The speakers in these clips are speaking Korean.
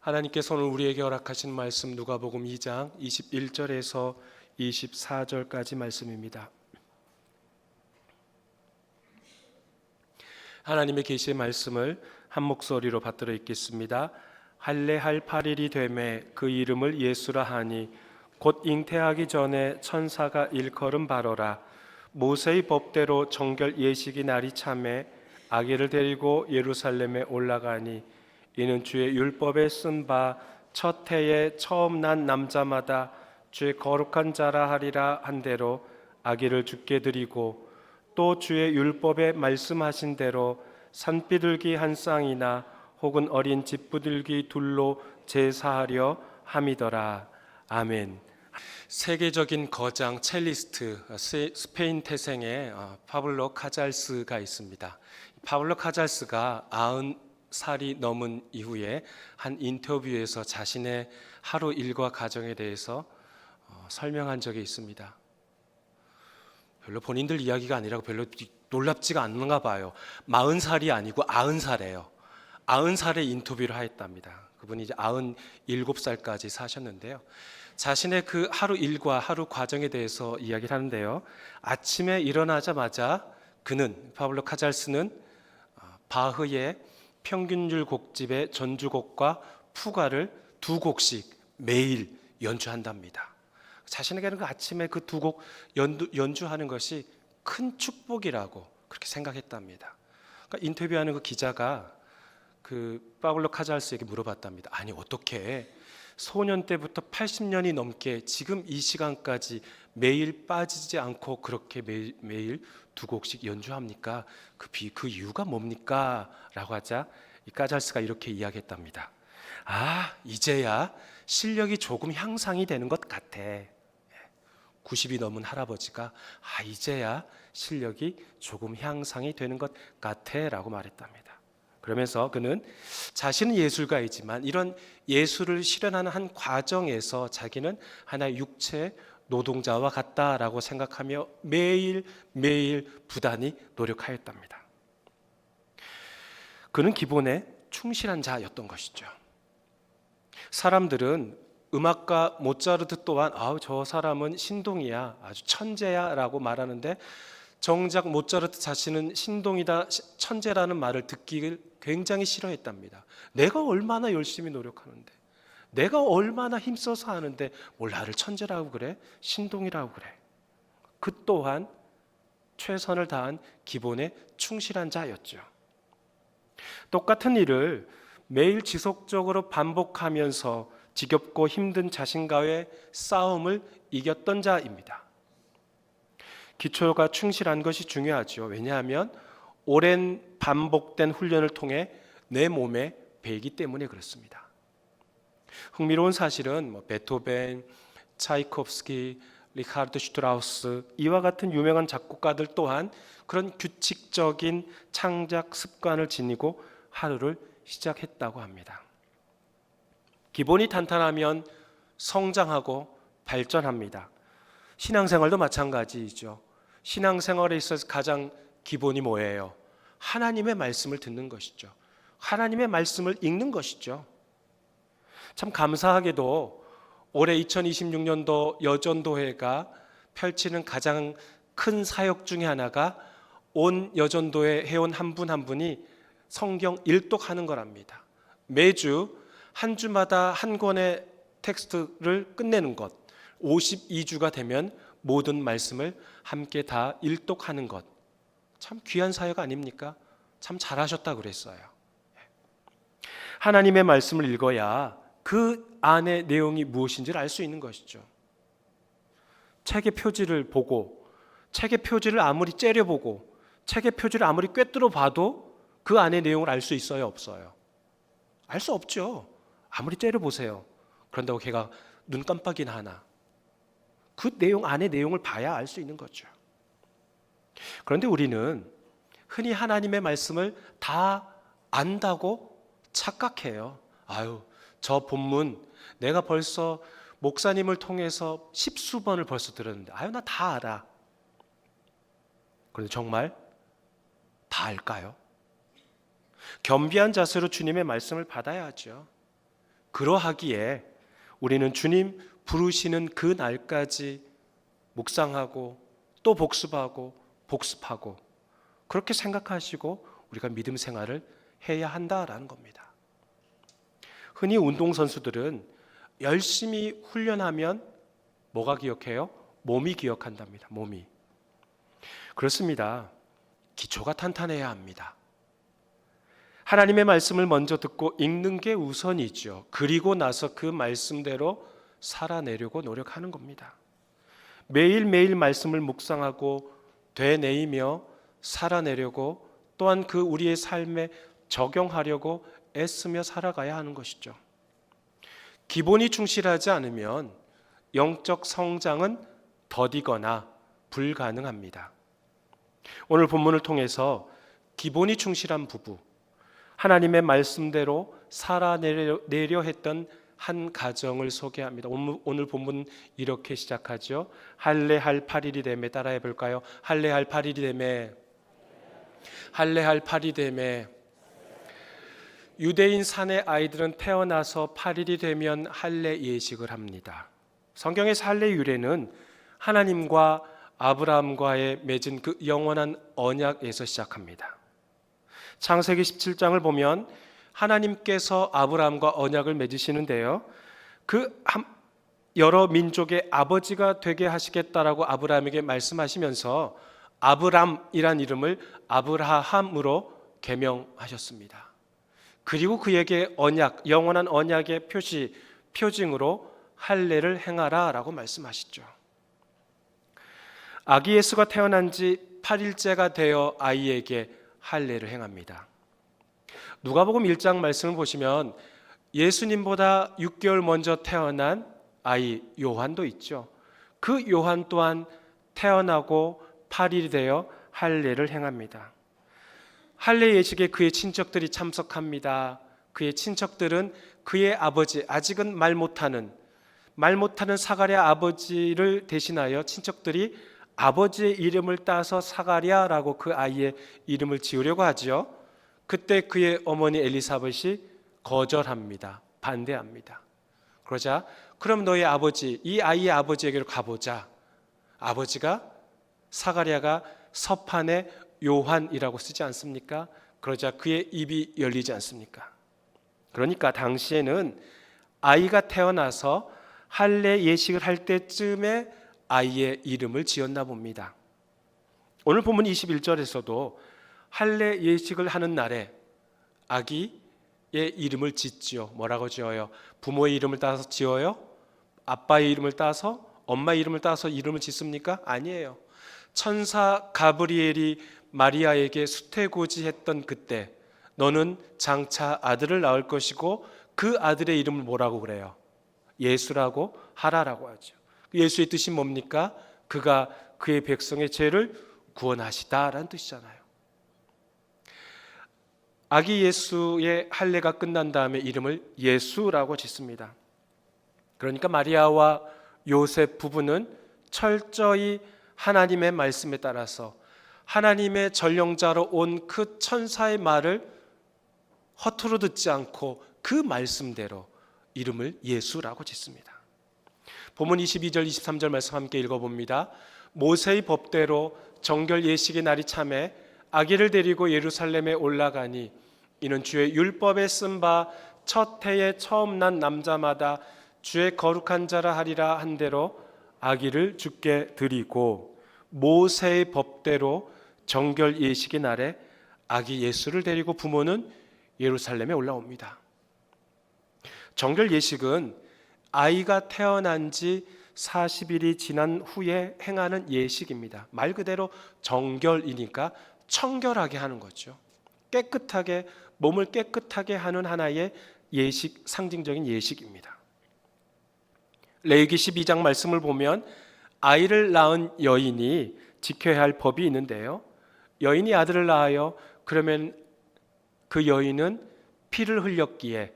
하나님께서 오늘 우리에게 허락하신 말씀 누가복음 2장 21절에서 24절까지 말씀입니다. 하나님의 계시의 말씀을 한 목소리로 받들어 읽겠습니다. 할례할 8일이 되매 그 이름을 예수라 하니 곧 잉태하기 전에 천사가 일컬음 바로라. 모세의 법대로 정결 예식이 날이 차매 아기를 데리고 예루살렘에 올라가니 이는 주의 율법에 쓴 바 첫 해에 처음 난 남자마다 주의 거룩한 자라 하리라 한 대로 아기를 주께 드리고 또 주의 율법에 말씀하신 대로 산비둘기 한 쌍이나 혹은 어린 집부들기 둘로 제사하려 함이더라. 아멘. 세계적인 거장 첼리스트 스페인 태생의 파블로 카잘스가 있습니다. 파블로 카잘스가 90살이 넘은 이후에 한 인터뷰에서 자신의 하루 일과 가정에 대해서 설명한 적이 있습니다. 별로 본인들 이야기가 아니라고 별로 놀랍지가 않는가 봐요. 40살이 아니고 90살이에요. 90살에 인터뷰를 하였답니다. 그분이 이제 97살까지 사셨는데요. 자신의 그 하루 일과 하루 과정에 대해서 이야기를 하는데요. 아침에 일어나자마자 그는 파블로 카잘스는 바흐의 평균율 곡집의 전주곡과 푸가를 2곡씩 매일 연주한답니다. 자신에게는 그 아침에 그 2곡 연주하는 것이 큰 축복이라고 그렇게 생각했답니다. 그러니까 인터뷰하는 그 기자가 그 파블로 카잘스에게 물어봤답니다. 아니 어떻게 소년 때부터 80년이 넘게 지금 이 시간까지 매일 빠지지 않고 그렇게 매일 2곡씩 연주합니까? 그 이유가 뭡니까? 라고 하자 이 카잘스가 이렇게 이야기했답니다. 이제야 실력이 조금 향상이 되는 것 같아. 90이 넘은 할아버지가 이제야 실력이 조금 향상이 되는 것 같아 라고 말했답니다. 그러면서 그는 자신은 예술가이지만 이런 예술을 실현하는 한 과정에서 자기는 하나의 육체 노동자와 같다라고 생각하며 매일 부단히 노력하였답니다. 그는 기본에 충실한 자였던 것이죠. 사람들은 음악가 모차르트 또한 저 사람은 신동이야, 아주 천재야 라고 말하는데 정작 모차르트 자신은 신동이다, 천재라는 말을 듣기를 굉장히 싫어했답니다. 내가 얼마나 열심히 노력하는데, 내가 얼마나 힘써서 하는데 뭘 나를 천재라고 그래? 신동이라고 그래? 그 또한 최선을 다한 기본에 충실한 자였죠. 똑같은 일을 매일 지속적으로 반복하면서 지겹고 힘든 자신과의 싸움을 이겼던 자입니다. 기초가 충실한 것이 중요하죠. 왜냐하면 오랜 반복된 훈련을 통해 내 몸에 배이기 때문에 그렇습니다. 흥미로운 사실은 베토벤, 차이콥스키, 리카르드 슈트라우스 이와 같은 유명한 작곡가들 또한 그런 규칙적인 창작 습관을 지니고 하루를 시작했다고 합니다. 기본이 탄탄하면 성장하고 발전합니다. 신앙생활도 마찬가지이죠. 신앙생활에 있어서 가장 기본이 뭐예요? 하나님의 말씀을 듣는 것이죠. 하나님의 말씀을 읽는 것이죠. 참 감사하게도 올해 2026년도 여전도회가 펼치는 가장 큰 사역 중에 하나가 온 여전도회 회원 한 분 한 분이 성경 일독하는 거랍니다. 매주 한 주마다 한 권의 텍스트를 끝내는 것, 52주가 되면 모든 말씀을 함께 다 일독하는 것, 참 귀한 사역 아닙니까? 참 잘하셨다 그랬어요. 하나님의 말씀을 읽어야 그 안의 내용이 무엇인지를 알 수 있는 것이죠. 책의 표지를 보고, 책의 표지를 아무리 째려보고, 책의 표지를 아무리 꿰뚫어 봐도 그 안의 내용을 알 수 있어요, 없어요? 알 수 없죠. 아무리 째려보세요. 그런다고 걔가 눈 깜빡이나 하나? 그 내용 안의 내용을 봐야 알 수 있는 거죠. 그런데 우리는 흔히 하나님의 말씀을 다 안다고 착각해요. 저 본문 내가 벌써 목사님을 통해서 10수번을 벌써 들었는데 나 다 알아. 그런데 정말 다 알까요? 겸비한 자세로 주님의 말씀을 받아야 하죠. 그러하기에 우리는 주님 부르시는 그 날까지 묵상하고 또 복습하고 복습하고 그렇게 생각하시고 우리가 믿음 생활을 해야 한다라는 겁니다. 흔히 운동선수들은 열심히 훈련하면 뭐가 기억해요? 몸이 기억한답니다. 몸이. 그렇습니다. 기초가 탄탄해야 합니다. 하나님의 말씀을 먼저 듣고 읽는 게 우선이죠. 그리고 나서 그 말씀대로 살아내려고 노력하는 겁니다. 매일매일 말씀을 묵상하고 되뇌이며 살아내려고 또한 그 우리의 삶에 적용하려고 애쓰며 살아가야 하는 것이죠. 기본이 충실하지 않으면 영적 성장은 더디거나 불가능합니다. 오늘 본문을 통해서 기본이 충실한 부부, 하나님의 말씀대로 살아내려 했던 한 가정을 소개합니다. 오늘 본문 이렇게 시작하죠. 할례할 8일이 되매, 따라해 볼까요? 할례할 8일이 되매, 할례할 8일이 되매. 유대인 사내 아이들은 태어나서 8일이 되면 할례 예식을 합니다. 성경에서 할례 유래는 하나님과 아브라함과의 맺은 그 영원한 언약에서 시작합니다. 창세기 17장을 보면 하나님께서 아브라함과 언약을 맺으시는데요, 그 여러 민족의 아버지가 되게 하시겠다라고 아브라함에게 말씀하시면서 아브람이란 이름을 아브라함으로 개명하셨습니다. 그리고 그에게 언약, 영원한 언약의 표징으로 할례를 행하라라고 말씀하시죠. 아기 예수가 태어난 지 8일째가 되어 아이에게 할례를 행합니다. 누가복음 1장 말씀을 보시면 예수님보다 6개월 먼저 태어난 아이 요한도 있죠. 그 요한 또한 태어나고 8일이 되어 할례를 행합니다. 할례 예식에 그의 친척들이 참석합니다. 그의 친척들은 그의 아버지, 아직은 말 못하는 사가랴 아버지를 대신하여 친척들이 아버지의 이름을 따서 사가랴라고 그 아이의 이름을 지으려고 하죠. 그때 그의 어머니 엘리사벳이 거절합니다. 반대합니다. 그러자 그럼 너의 아버지, 이 아이의 아버지에게로 가보자. 아버지가 사가랴가 서판에 요한이라고 쓰지 않습니까? 그러자 그의 입이 열리지 않습니까? 그러니까 당시에는 아이가 태어나서 할례 예식을 할 때쯤에 아이의 이름을 지었나 봅니다. 오늘 본문 21절에서도 할례 예식을 하는 날에 아기의 이름을 짓지요. 뭐라고 지어요? 부모의 이름을 따서 지어요? 아빠의 이름을 따서? 엄마의 이름을 따서 이름을 짓습니까? 아니에요. 천사 가브리엘이 마리아에게 수태고지했던 그때 너는 장차 아들을 낳을 것이고 그 아들의 이름을 뭐라고 그래요? 예수라고 하라라고 하죠. 예수의 뜻이 뭡니까? 그가 그의 백성의 죄를 구원하시다라는 뜻이잖아요. 아기 예수의 할례가 끝난 다음에 이름을 예수라고 짓습니다. 그러니까 마리아와 요셉 부부는 철저히 하나님의 말씀에 따라서 하나님의 전령자로 온 그 천사의 말을 허투루 듣지 않고 그 말씀대로 이름을 예수라고 짓습니다. 본문 22절 23절 말씀 함께 읽어봅니다. 모세의 법대로 정결 예식의 날이 참에 아기를 데리고 예루살렘에 올라가니 이는 주의 율법에 쓴 바 첫 해에 처음 난 남자마다 주의 거룩한 자라 하리라 한 대로 아기를 주께 드리고 모세의 법대로 정결 예식의 날에 아기 예수를 데리고 부모는 예루살렘에 올라옵니다. 정결 예식은 아이가 태어난 지 40일이 지난 후에 행하는 예식입니다. 말 그대로 정결이니까 청결하게 하는 거죠. 깨끗하게, 몸을 깨끗하게 하는 하나의 예식, 상징적인 예식입니다. 레위기 12장 말씀을 보면 아이를 낳은 여인이 지켜야 할 법이 있는데요, 여인이 아들을 낳아요. 그러면 그 여인은 피를 흘렸기에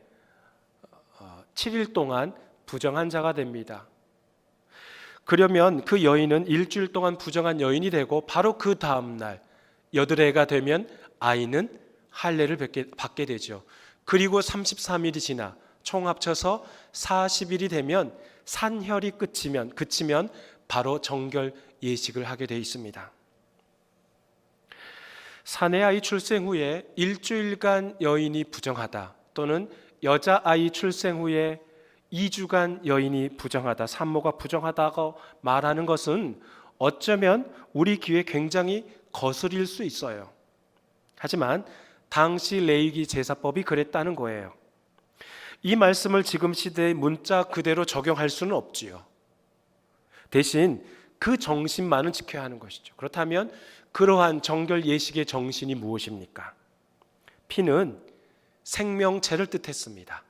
7일 동안 부정한 자가 됩니다. 그러면 그 여인은 일주일 동안 부정한 여인이 되고 바로 그 다음 날 여드레가 되면 아이는 할례를 받게 되죠. 그리고 33일이 지나 총 합쳐서 40일이 되면 산혈이 그치면 바로 정결 예식을 하게 되어 있습니다. 사내아이 출생 후에 일주일간 여인이 부정하다, 또는 여자아이 출생 후에 2주간 여인이 부정하다, 산모가 부정하다고 말하는 것은 어쩌면 우리 귀에 굉장히 거슬릴 수 있어요. 하지만 당시 레위기 제사법이 그랬다는 거예요. 이 말씀을 지금 시대의 문자 그대로 적용할 수는 없지요. 대신 그 정신만은 지켜야 하는 것이죠. 그렇다면 그러한 정결 예식의 정신이 무엇입니까? 피는 생명체를 뜻했습니다.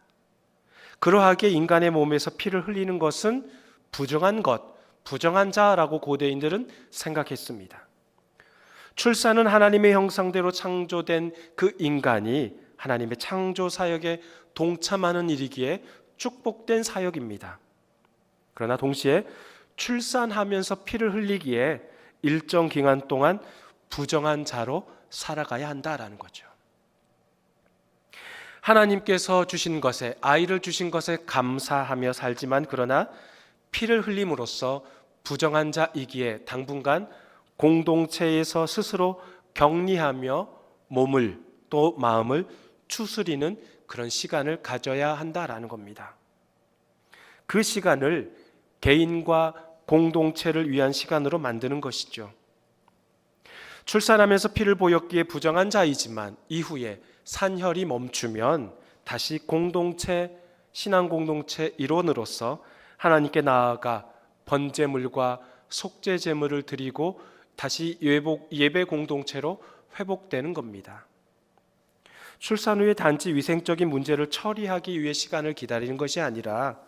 그러하게 인간의 몸에서 피를 흘리는 것은 부정한 것, 부정한 자라고 고대인들은 생각했습니다. 출산은 하나님의 형상대로 창조된 그 인간이 하나님의 창조 사역에 동참하는 일이기에 축복된 사역입니다. 그러나 동시에 출산하면서 피를 흘리기에 일정 기간 동안 부정한 자로 살아가야 한다라는 거죠. 하나님께서 주신 것에, 아이를 주신 것에 감사하며 살지만 그러나 피를 흘림으로써 부정한 자이기에 당분간 공동체에서 스스로 격리하며 몸을 또 마음을 추스리는 그런 시간을 가져야 한다라는 겁니다. 그 시간을 개인과 공동체를 위한 시간으로 만드는 것이죠. 출산하면서 피를 보였기에 부정한 자이지만 이후에 산혈이 멈추면 다시 공동체, 신앙 공동체 일원으로서 하나님께 나아가 번제물과 속죄 제물을 드리고 다시 예배 공동체로 회복되는 겁니다. 출산 후에 단지 위생적인 문제를 처리하기 위해 시간을 기다리는 것이 아니라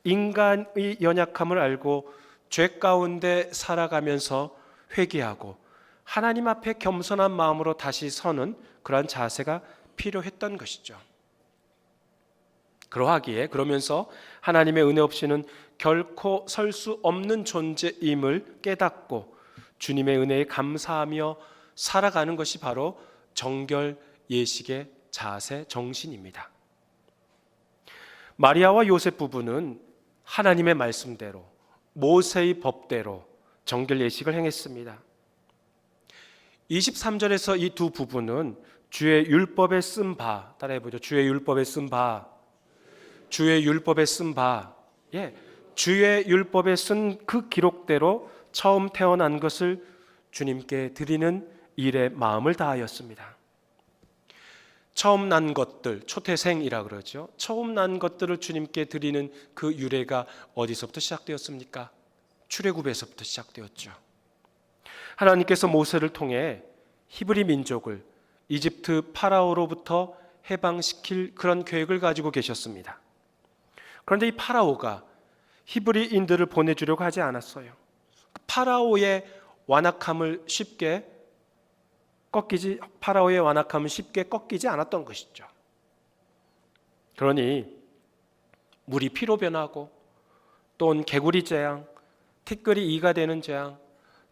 인간의 연약함을 알고 죄 가운데 살아가면서 회개하고 하나님 앞에 겸손한 마음으로 다시 서는 그러한 자세가 필요했던 것이죠. 그러면서 하나님의 은혜 없이는 결코 설 수 없는 존재임을 깨닫고 주님의 은혜에 감사하며 살아가는 것이 바로 정결 예식의 자세 정신입니다. 마리아와 요셉 부부는 하나님의 말씀대로 모세의 법대로 정결 예식을 행했습니다. 23절에서 이 두 부부는 주의 율법에 쓴 바, 따라해보죠. 주의 율법에 쓴 바, 주의 율법에 쓴 바, 주의 율법에 쓴 그 기록대로 처음 태어난 것을 주님께 드리는 일에 마음을 다하였습니다. 처음 난 것들, 초태생이라 그러죠. 처음 난 것들을 주님께 드리는 그 유래가 어디서부터 시작되었습니까? 출애굽에서부터 시작되었죠. 하나님께서 모세를 통해 히브리 민족을 이집트 파라오로부터 해방시킬 그런 계획을 가지고 계셨습니다. 그런데 이 파라오가 히브리인들을 보내주려고 하지 않았어요. 파라오의 완악함을 쉽게 꺾이지 않았던 것이죠. 그러니 물이 피로 변하고 또 개구리 재앙, 티끌이 이가 되는 재앙,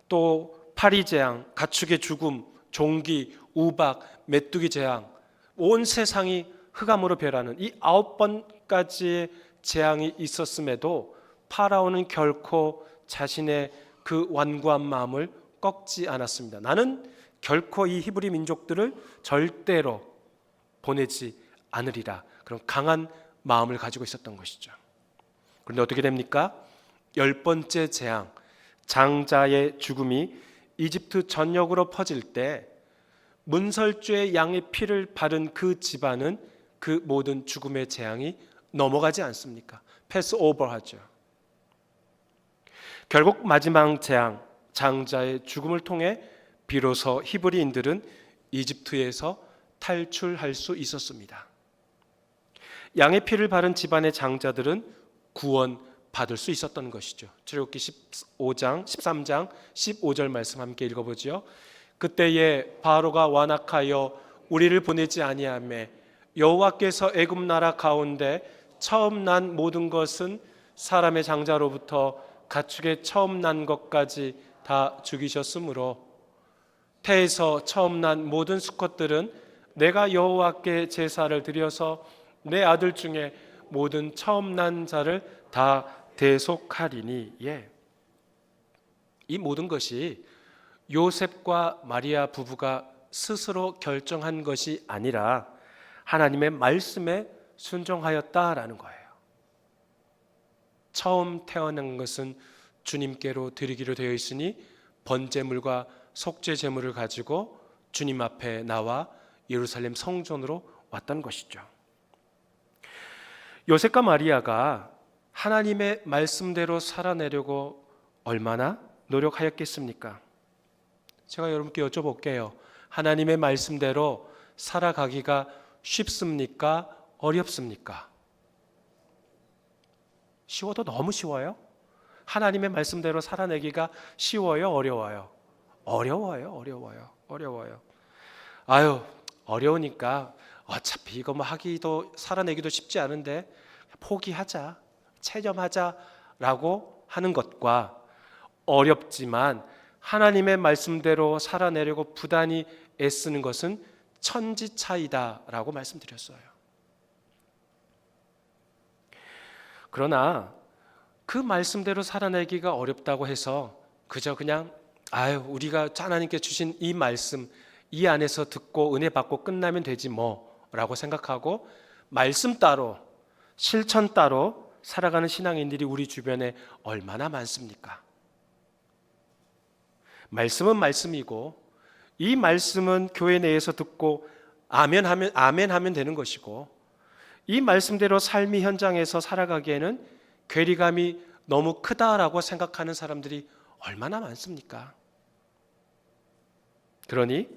또 파리 재앙, 가축의 죽음, 종기, 우박, 메뚜기 재앙, 온 세상이 흑암으로 변하는 이 9번까지의 재앙이 있었음에도 파라오는 결코 자신의 그 완고한 마음을 꺾지 않았습니다. 나는 결코 이 히브리 민족들을 절대로 보내지 않으리라, 그런 강한 마음을 가지고 있었던 것이죠. 그런데 어떻게 됩니까? 10번째 재앙, 장자의 죽음이 이집트 전역으로 퍼질 때 문설주의 양의 피를 바른 그 집안은 그 모든 죽음의 재앙이 넘어가지 않습니까? 패스오버하죠. 결국 마지막 재앙, 장자의 죽음을 통해 비로소 히브리인들은 이집트에서 탈출할 수 있었습니다. 양의 피를 바른 집안의 장자들은 구원받을 수 있었던 것이죠. 출애굽기 13장 15절 말씀 함께 읽어보죠. 그때에 바로가 완악하여 우리를 보내지 아니하매 여호와께서 애굽 나라 가운데 처음 난 모든 것은 사람의 장자로부터 가축의 처음 난 것까지 다 죽이셨으므로 태에서 처음 난 모든 수컷들은 내가 여호와께 제사를 드려서 내 아들 중에 모든 처음 난 자를 다 대속하리니. 이 모든 것이 요셉과 마리아 부부가 스스로 결정한 것이 아니라 하나님의 말씀에 순종하였다라는 거예요. 처음 태어난 것은 주님께로 드리기로 되어 있으니 번제물과 속죄제물을 가지고 주님 앞에 나와 예루살렘 성전으로 왔던 것이죠. 요셉과 마리아가 하나님의 말씀대로 살아내려고 얼마나 노력하였겠습니까? 제가 여러분께 여쭤볼게요. 하나님의 말씀대로 살아가기가 쉽습니까? 어렵습니까? 쉬워도 너무 쉬워요? 하나님의 말씀대로 살아내기가 쉬워요? 어려워요? 어려워요. 어려우니까 어차피 이거 뭐 하기도 살아내기도 쉽지 않은데 포기하자, 체념하자라고 하는 것과 어렵지만 하나님의 말씀대로 살아내려고 부단히 애쓰는 것은 천지 차이다라고 말씀드렸어요. 그러나 그 말씀대로 살아내기가 어렵다고 해서 그저 그냥 우리가 하나님께 주신 이 말씀 이 안에서 듣고 은혜 받고 끝나면 되지 뭐라고 생각하고 말씀 따로 실천 따로 살아가는 신앙인들이 우리 주변에 얼마나 많습니까? 말씀은 말씀이고 이 말씀은 교회 내에서 듣고 아멘 하면 되는 것이고 이 말씀대로 삶의 현장에서 살아가기에는 괴리감이 너무 크다라고 생각하는 사람들이 얼마나 많습니까? 그러니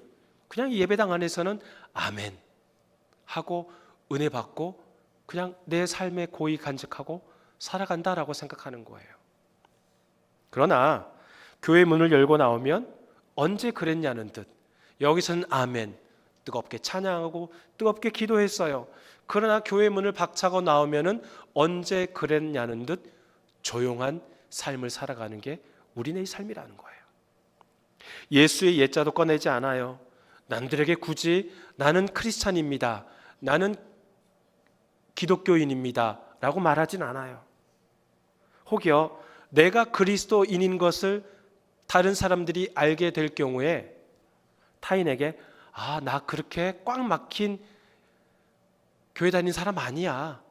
그냥 예배당 안에서는 아멘 하고 은혜 받고 그냥 내 삶에 고이 간직하고 살아간다라고 생각하는 거예요. 그러나 교회 문을 열고 나오면 언제 그랬냐는 듯 여기서는 아멘 뜨겁게 찬양하고 뜨겁게 기도했어요. 그러나 교회 문을 박차고 나오면은 언제 그랬냐는 듯 조용한 삶을 살아가는 게 우리네 삶이라는 거예요. 예수의 예자도 꺼내지 않아요. 남들에게 굳이 나는 크리스찬입니다, 나는 기독교인입니다 라고 말하진 않아요. 혹여 내가 그리스도인인 것을 다른 사람들이 알게 될 경우에 타인에게 나 그렇게 꽉 막힌 교회 다니는 사람 아니야,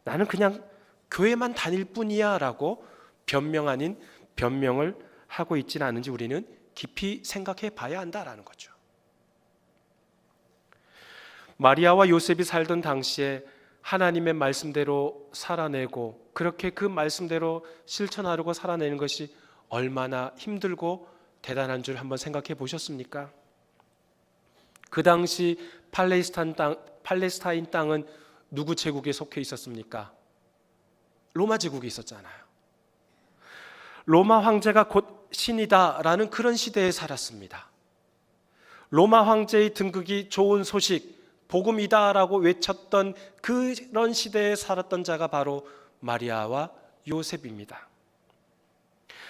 나는 그냥 교회만 다닐 뿐이야 라고 변명 아닌 변명을 하고 있지는 않은지 우리는 깊이 생각해 봐야 한다라는 거죠. 마리아와 요셉이 살던 당시에 하나님의 말씀대로 살아내고 그렇게 그 말씀대로 실천하려고 살아내는 것이 얼마나 힘들고 대단한 줄 한번 생각해 보셨습니까? 그 당시 팔레스타인 땅은 누구 제국에 속해 있었습니까? 로마 제국이 있었잖아요. 로마 황제가 곧 신이다라는 그런 시대에 살았습니다. 로마 황제의 등극이 좋은 소식, 복음이다라고 외쳤던 그런 시대에 살았던 자가 바로 마리아와 요셉입니다.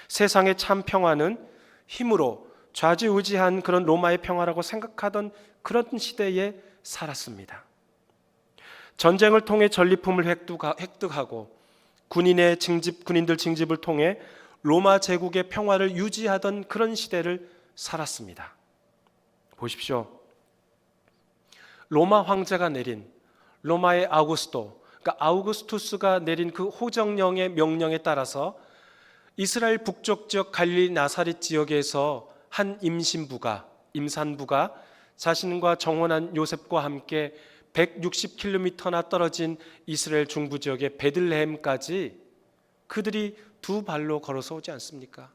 세상의 참 평화는 힘으로 좌지우지한 그런 로마의 평화라고 생각하던 그런 시대에 살았습니다. 전쟁을 통해 전리품을 획득하고 군인들 징집을 통해 로마 제국의 평화를 유지하던 그런 시대를 살았습니다. 보십시오. 로마 황제가 내린 로마의 아우구스투스가 내린 그 호정령의 명령에 따라서 이스라엘 북쪽 지역 갈릴리 나사렛 지역에서 한 임산부가 자신과 정혼한 요셉과 함께 160km나 떨어진 이스라엘 중부 지역의 베들레헴까지 그들이 두 발로 걸어서 오지 않습니까?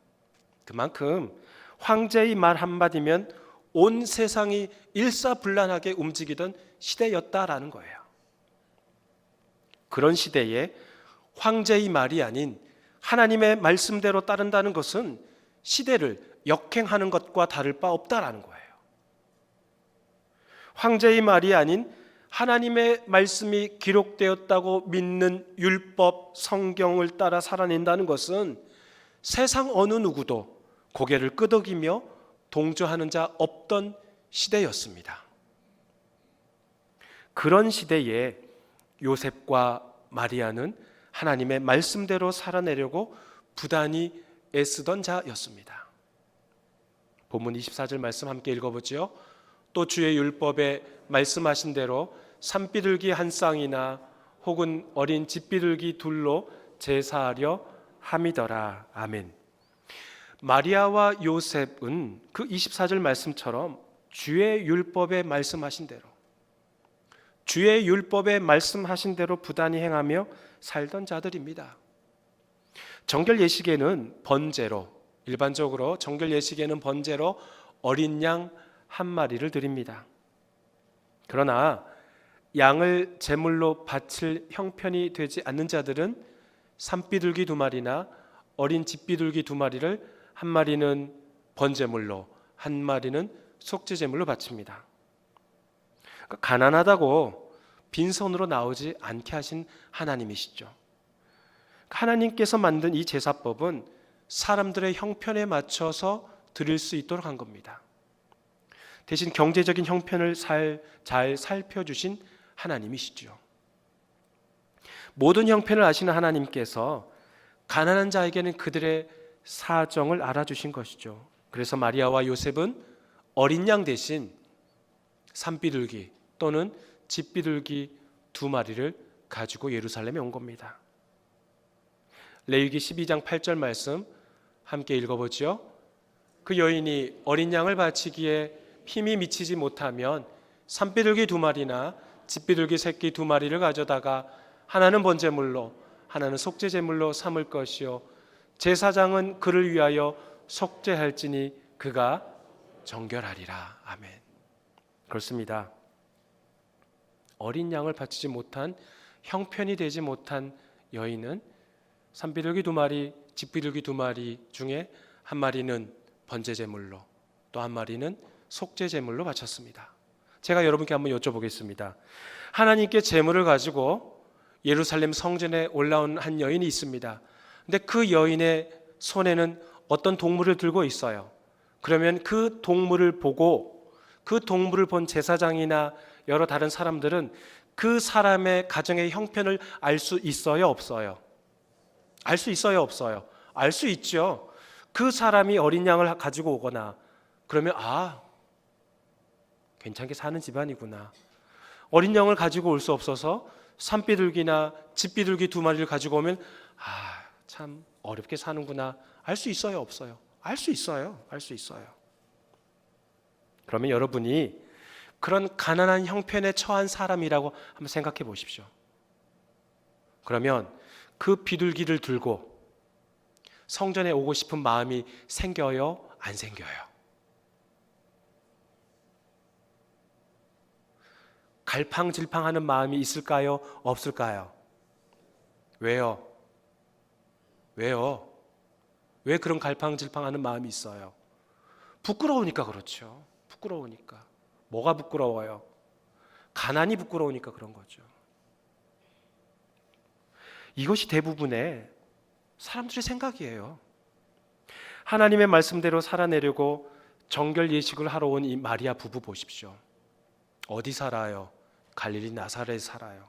그만큼 황제의 말 한마디면 온 세상이 일사불란하게 움직이던 시대였다라는 거예요. 그런 시대에 황제의 말이 아닌 하나님의 말씀대로 따른다는 것은 시대를 역행하는 것과 다를 바 없다라는 거예요. 황제의 말이 아닌 하나님의 말씀이 기록되었다고 믿는 율법, 성경을 따라 살아낸다는 것은 세상 어느 누구도 고개를 끄덕이며 동조하는 자 없던 시대였습니다. 그런 시대에 요셉과 마리아는 하나님의 말씀대로 살아내려고 부단히 애쓰던 자였습니다. 본문 24절 말씀 함께 읽어보지요. 또 주의 율법에 말씀하신 대로 산비둘기 한 쌍이나 혹은 어린 집비둘기 둘로 제사하려 함이더라. 아멘. 마리아와 요셉은 그 24절 말씀처럼 주의 율법에 말씀하신 대로, 주의 율법에 말씀하신 대로 부단히 행하며 살던 자들입니다. 정결 예식에는 번제로, 일반적으로 정결 예식에는 번제로 어린 양 한 마리를 드립니다. 그러나 양을 제물로 바칠 형편이 되지 않는 자들은 산비둘기 2마리나 어린 집비둘기 2마리를 한 마리는 번제물로, 한 마리는 속죄제물로 바칩니다. 가난하다고 빈손으로 나오지 않게 하신 하나님이시죠. 하나님께서 만든 이 제사법은 사람들의 형편에 맞춰서 드릴 수 있도록 한 겁니다. 대신 경제적인 형편을 잘 살펴주신 하나님이시죠. 모든 형편을 아시는 하나님께서 가난한 자에게는 그들의 사정을 알아주신 것이죠. 그래서 마리아와 요셉은 어린 양 대신 산비둘기 또는 집비둘기 2마리를 가지고 예루살렘에 온 겁니다. 레위기 12장 8절 말씀 함께 읽어보죠. 그 여인이 어린 양을 바치기에 힘이 미치지 못하면 산비둘기 2마리나 집비둘기 새끼 2마리를 가져다가 하나는 번제물로 하나는 속죄제물로 삼을 것이요 제사장은 그를 위하여 속죄할지니 그가 정결하리라. 아멘. 그렇습니다. 어린 양을 바치지 못한, 형편이 되지 못한 여인은 산비둘기 2마리, 집비둘기 2마리 중에 한 마리는 번제제물로 또 한 마리는 속죄제물로 바쳤습니다. 제가 여러분께 한번 여쭤보겠습니다. 하나님께 제물을 가지고 예루살렘 성전에 올라온 한 여인이 있습니다. 근데 그 여인의 손에는 어떤 동물을 들고 있어요. 그러면 그 동물을 보고, 그 동물을 본 제사장이나 여러 다른 사람들은 그 사람의 가정의 형편을 알 수 있어요, 없어요? 알 수 있어요, 없어요? 알 수 있죠. 그 사람이 어린 양을 가지고 오거나 그러면 괜찮게 사는 집안이구나. 어린 양을 가지고 올 수 없어서 산비둘기나 집비둘기 2마리를 가지고 오면 참 어렵게 사는구나. 알 수 있어요, 없어요? 알 수 있어요. 알 수 있어요. 그러면 여러분이 그런 가난한 형편에 처한 사람이라고 한번 생각해 보십시오. 그러면 그 비둘기를 들고 성전에 오고 싶은 마음이 생겨요, 안 생겨요? 갈팡질팡하는 마음이 있을까요, 없을까요? 왜요? 왜 그런 갈팡질팡하는 마음이 있어요? 부끄러우니까 그렇죠. 부끄러우니까. 뭐가 부끄러워요? 가난이 부끄러우니까 그런 거죠. 이것이 대부분의 사람들의 생각이에요. 하나님의 말씀대로 살아내려고 정결 예식을 하러 온 이 마리아 부부 보십시오. 어디 살아요? 갈릴리 나사렛에 살아요.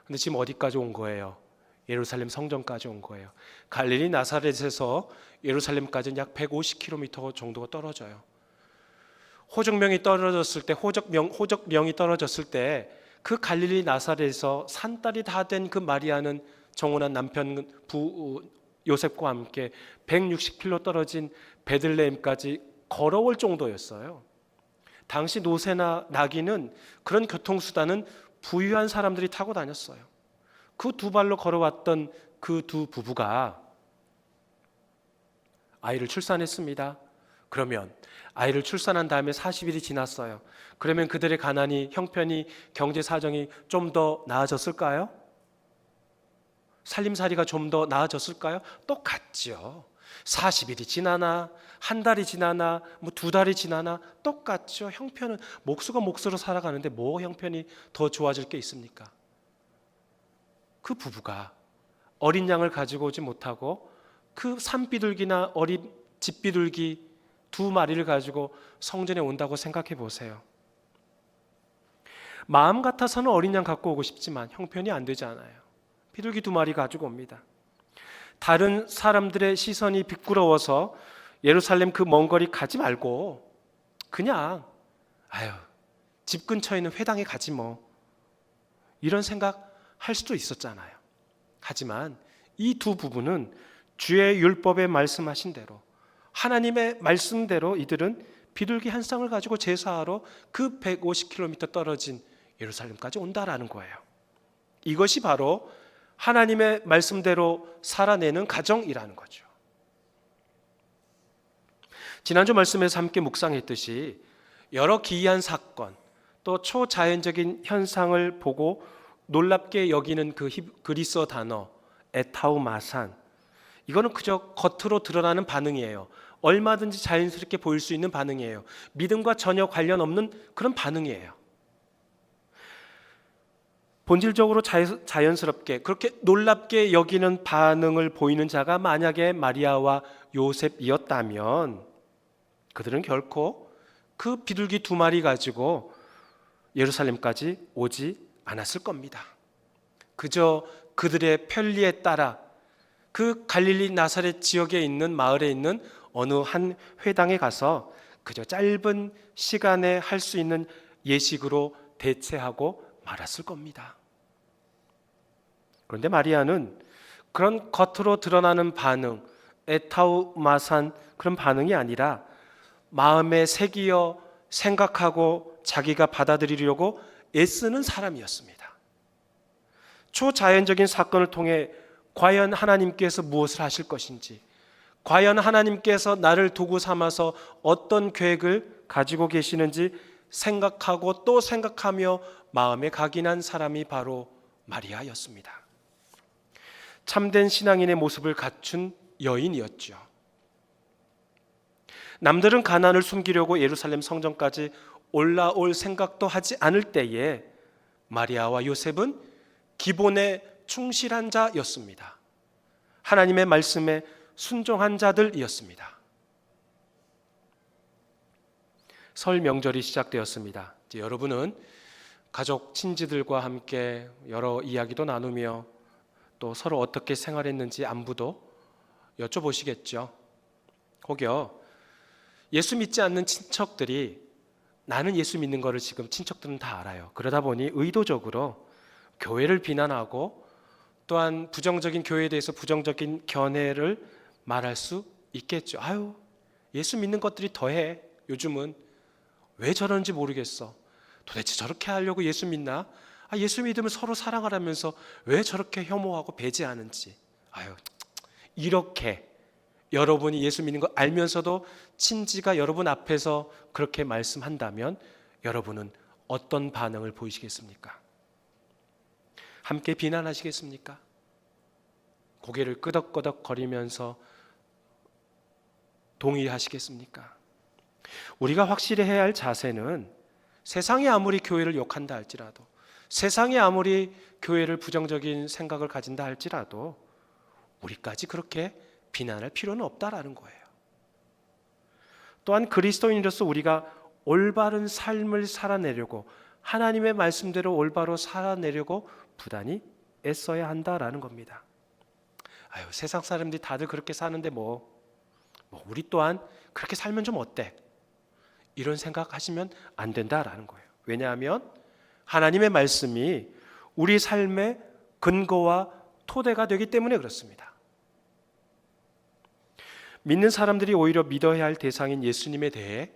근데 지금 어디까지 온 거예요? 예루살렘 성전까지 온 거예요. 갈릴리 나사렛에서 예루살렘까지는 약 150km 정도가 떨어져요. 호적명이 떨어졌을 때, 호적령이 떨어졌을 때 그 갈릴리 나사렛에서 산딸이 다 된 그 마리아는 정혼한 남편 요셉과 함께 160km 떨어진 베들레헴까지 걸어올 정도였어요. 당시 노새나 나귀는, 그런 교통수단은 부유한 사람들이 타고 다녔어요. 그 2발로 걸어왔던 그 2 부부가 아이를 출산했습니다. 그러면 아이를 출산한 다음에 40일이 지났어요. 그러면 그들의 가난이, 형편이, 경제 사정이 좀 더 나아졌을까요? 살림살이가 좀 더 나아졌을까요? 똑같죠. 40일이 지나나, 한 달이 지나나, 2달이 지나나 똑같죠. 형편은 몫과 몫으로 살아가는데 뭐 형편이 더 좋아질 게 있습니까? 그 부부가 어린 양을 가지고 오지 못하고 그 산비둘기나 어린 집비둘기 2마리를 가지고 성전에 온다고 생각해 보세요. 마음 같아서는 어린 양 갖고 오고 싶지만 형편이 안 되지 않아요. 비둘기 2마리 가지고 옵니다. 다른 사람들의 시선이 부끄러워서 예루살렘 그 먼 거리 가지 말고 그냥 집 근처에 있는 회당에 가지 뭐, 이런 생각 할 수도 있었잖아요. 하지만 이 두 부부는 주의 율법에 말씀하신 대로, 하나님의 말씀대로 이들은 비둘기 한 쌍을 가지고 제사하러 그 150km 떨어진 예루살렘까지 온다라는 거예요. 이것이 바로 하나님의 말씀대로 살아내는 가정이라는 거죠. 지난주 말씀에서 함께 묵상했듯이 여러 기이한 사건, 또 초자연적인 현상을 보고 놀랍게 여기는 그 그리스어 단어 에타우마산, 이거는 그저 겉으로 드러나는 반응이에요. 얼마든지 자연스럽게 보일 수 있는 반응이에요. 믿음과 전혀 관련 없는 그런 반응이에요. 본질적으로 자연스럽게 그렇게 놀랍게 여기는 반응을 보이는 자가 만약에 마리아와 요셉이었다면 그들은 결코 그 비둘기 2마리 가지고 예루살렘까지 오지 않았을 겁니다. 그저 그들의 편리에 따라 그 갈릴리 나사렛 지역에 있는 마을에 있는 어느 한 회당에 가서 그저 짧은 시간에 할 수 있는 예식으로 대체하고 말았을 겁니다. 그런데 마리아는 그런 겉으로 드러나는 반응, 에타우마산 그런 반응이 아니라 마음에 새기어 생각하고 자기가 받아들이려고 애쓰는 사람이었습니다. 초자연적인 사건을 통해 과연 하나님께서 무엇을 하실 것인지, 과연 하나님께서 나를 도구 삼아서 어떤 계획을 가지고 계시는지 생각하고 또 생각하며 마음에 각인한 사람이 바로 마리아였습니다. 참된 신앙인의 모습을 갖춘 여인이었죠. 남들은 가난을 숨기려고 예루살렘 성전까지 올라올 생각도 하지 않을 때에 마리아와 요셉은 기본에 충실한 자였습니다. 하나님의 말씀에 순종한 자들이었습니다. 설 명절이 시작되었습니다. 이제 여러분은 가족, 친지들과 함께 여러 이야기도 나누며 또 서로 어떻게 생활했는지 안부도 여쭤보시겠죠. 혹여 예수 믿지 않는 친척들이 나는 예수 믿는 거를 지금 친척들은 다 알아요. 그러다 보니 의도적으로 교회를 비난하고 또한 부정적인 교회에 대해서 부정적인 견해를 말할 수 있겠죠. 예수 믿는 것들이 더해. 요즘은 왜 저러는지 모르겠어. 도대체 저렇게 하려고 예수 믿나? 예수 믿으면 서로 사랑하라면서 왜 저렇게 혐오하고 배제하는지. 이렇게 여러분이 예수 믿는 거 알면서도 친지가 여러분 앞에서 그렇게 말씀한다면 여러분은 어떤 반응을 보이시겠습니까? 함께 비난하시겠습니까? 고개를 끄덕끄덕 거리면서 동의하시겠습니까? 우리가 확실히 해야 할 자세는 세상이 아무리 교회를 욕한다 할지라도, 세상이 아무리 교회를 부정적인 생각을 가진다 할지라도 우리까지 그렇게 비난할 필요는 없다라는 거예요. 또한 그리스도인으로서 우리가 올바른 삶을 살아내려고, 하나님의 말씀대로 올바로 살아내려고 부단히 애써야 한다라는 겁니다. 세상 사람들이 다들 그렇게 사는데 우리 또한 그렇게 살면 좀 어때? 이런 생각하시면 안 된다라는 거예요. 왜냐하면 하나님의 말씀이 우리 삶의 근거와 토대가 되기 때문에 그렇습니다. 믿는 사람들이 오히려 믿어야 할 대상인 예수님에 대해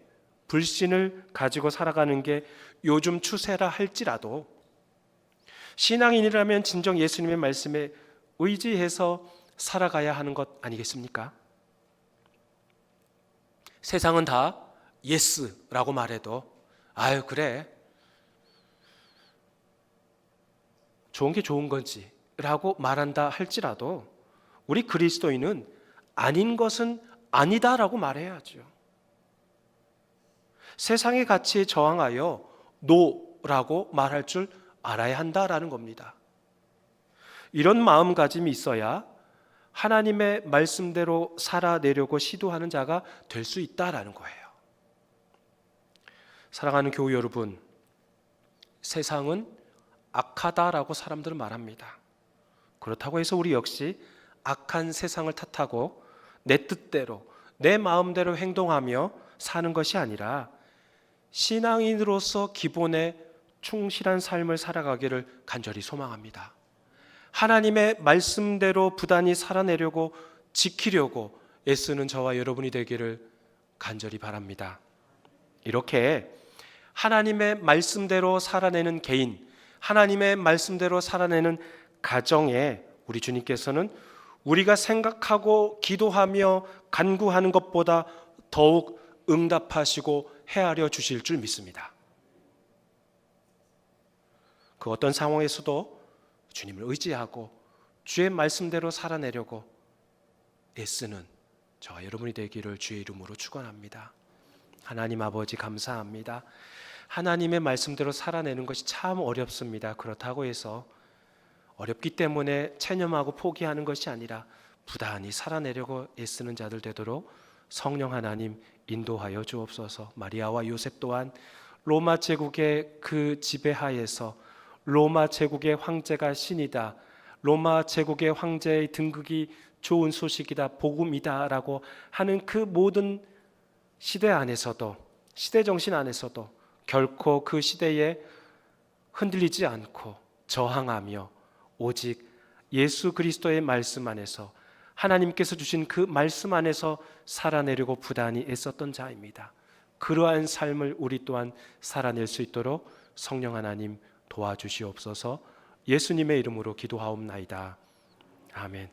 불신을 가지고 살아가는 게 요즘 추세라 할지라도 신앙인이라면 진정 예수님의 말씀에 의지해서 살아가야 하는 것 아니겠습니까? 세상은 다 예스라고 말해도 그래 좋은 게 좋은 거지 라고 말한다 할지라도 우리 그리스도인은 아닌 것은 아니다라고 말해야죠. 세상의 가치에 저항하여 노라고 말할 줄 알아야 한다라는 겁니다. 이런 마음가짐이 있어야 하나님의 말씀대로 살아내려고 시도하는 자가 될 수 있다라는 거예요. 사랑하는 교우 여러분, 세상은 악하다라고 사람들은 말합니다. 그렇다고 해서 우리 역시 악한 세상을 탓하고 내 뜻대로 내 마음대로 행동하며 사는 것이 아니라 신앙인으로서 기본에 충실한 삶을 살아가기를 간절히 소망합니다. 하나님의 말씀대로 부단히 살아내려고 지키려고 애쓰는 저와 여러분이 되기를 간절히 바랍니다. 이렇게 하나님의 말씀대로 살아내는 개인, 하나님의 말씀대로 살아내는 가정에 우리 주님께서는 우리가 생각하고 기도하며 간구하는 것보다 더욱 응답하시고 헤아려 주실 줄 믿습니다. 그 어떤 상황에서도 주님을 의지하고 주의 말씀대로 살아내려고 애쓰는 저와 여러분이 되기를 주의 이름으로 축원합니다. 하나님 아버지 감사합니다. 하나님의 말씀대로 살아내는 것이 참 어렵습니다. 그렇다고 해서 어렵기 때문에 체념하고 포기하는 것이 아니라 부단히 살아내려고 애쓰는 자들 되도록 성령 하나님 인도하여 주옵소서. 마리아와 요셉 또한 로마 제국의 그 지배하에서 로마 제국의 황제가 신이다, 로마 제국의 황제의 등극이 좋은 소식이다, 복음이다 라고 하는 그 모든 시대 안에서도, 시대 정신 안에서도 결코 그 시대에 흔들리지 않고 저항하며 오직 예수 그리스도의 말씀 안에서, 하나님께서 주신 그 말씀 안에서 살아내려고 부단히 애썼던 자입니다. 그러한 삶을 우리 또한 살아낼 수 있도록 성령 하나님 도와주시옵소서. 예수님의 이름으로 기도하옵나이다. 아멘.